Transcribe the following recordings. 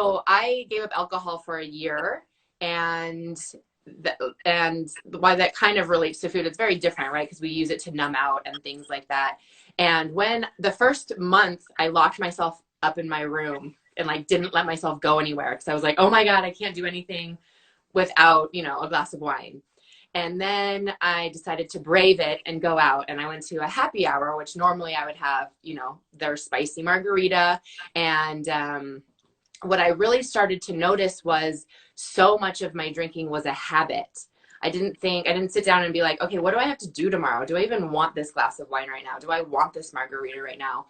So I gave up alcohol for a year, and and why that kind of relates to food, it's very different, right? Because we use it to numb out and things like that. And when the first month I locked myself up in my room and like didn't let myself go anywhere because I was like, oh my God, I can't do anything without, a glass of wine. And then I decided to brave it and go out. And I went to a happy hour, which normally I would have, their spicy margarita. And what I really started to notice was so much of my drinking was a habit. I didn't sit down and be like, okay, what do I have to do tomorrow? Do I even want this glass of wine right now? Do I want this margarita right now?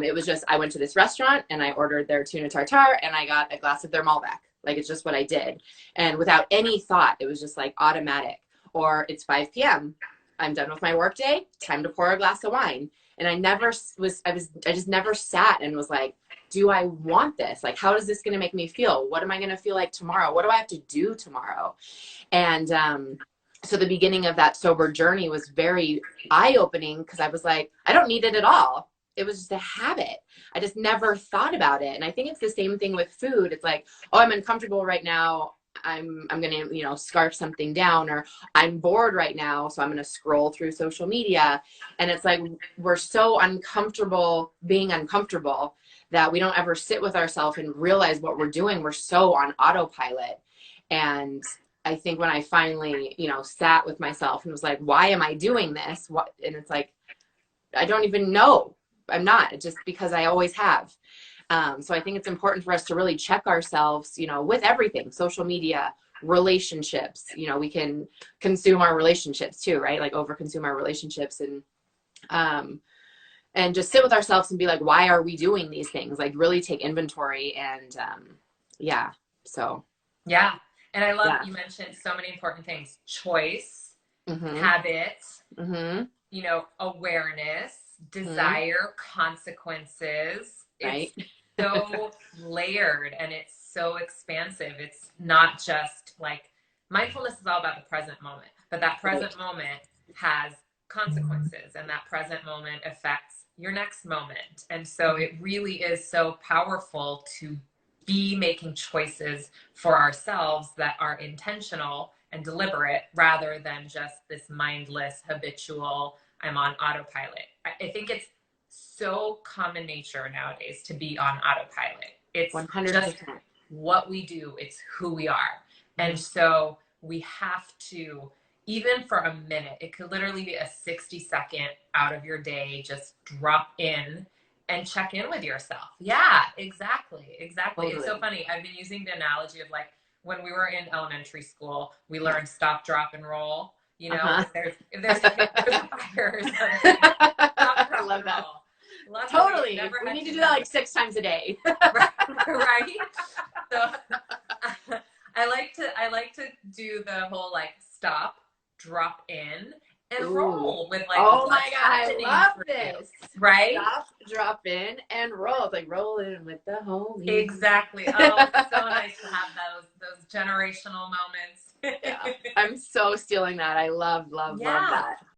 It was just, I went to this restaurant and I ordered their tuna tartare and I got a glass of their Malbec. Like, it's just what I did. And without any thought, it was just like automatic. Or it's 5 p.m. I'm done with my work day. Time to pour a glass of wine. And I just never sat and was like, do I want this? Like, how is this going to make me feel? What am I going to feel like tomorrow? What do I have to do tomorrow? And so the beginning of that sober journey was very eye-opening because I was like, I don't need it at all. It was just a habit. I just never thought about it. And I think it's the same thing with food. It's like, oh, I'm uncomfortable right now. I'm going to, scarf something down, or I'm bored right now, so I'm going to scroll through social media. And it's like, we're so uncomfortable being uncomfortable that we don't ever sit with ourselves and realize what we're doing. We're so on autopilot. And I think when I finally, sat with myself and was like, why am I doing this? What? And it's like, I don't even know. I'm not. It's just because I always have. So I think it's important for us to really check ourselves, with everything, social media, relationships. We can consume our relationships too, right? Like overconsume our relationships, and just sit with ourselves and be like, why are we doing these things? Like, really take inventory. And yeah. So Yeah. And I love yeah. you mentioned so many important things: choice, Mm-hmm. habit, Mm-hmm. awareness, Mm-hmm. desire, consequences. Right. It's so layered and it's so expansive. It's not just like mindfulness is all about the present moment, but that Right. present moment has consequences and that present moment affects your next moment. And so it really is so powerful to be making choices for ourselves that are intentional and deliberate rather than just this mindless, habitual, I'm on autopilot. I think it's so common nature nowadays to be on autopilot. It's just 100%. what we do, it's who we are. And Mm-hmm. so we have to, even for a minute, it could literally be a 60-second out of your day, just drop in and check in with yourself. Yeah, exactly. Exactly. It's so Totally. funny. I've been using the analogy of like when we were in elementary school, we Yeah. learned stop, drop, and roll. Uh-huh. If there's a fire or something, stop, I drop, love and that. roll. Luckily, it Totally. never We had need to to do that happen. like 6 times a day. Right? So I like to do the whole like stop, drop in, and Ooh. roll with like Oh my what's God, I happening love for you. this. Right? Stop, drop in, and roll. It's like rolling with the homies. Exactly. Oh, it's so nice to have those generational moments. Yeah. I'm so stealing that. I love, love, love Yeah. that.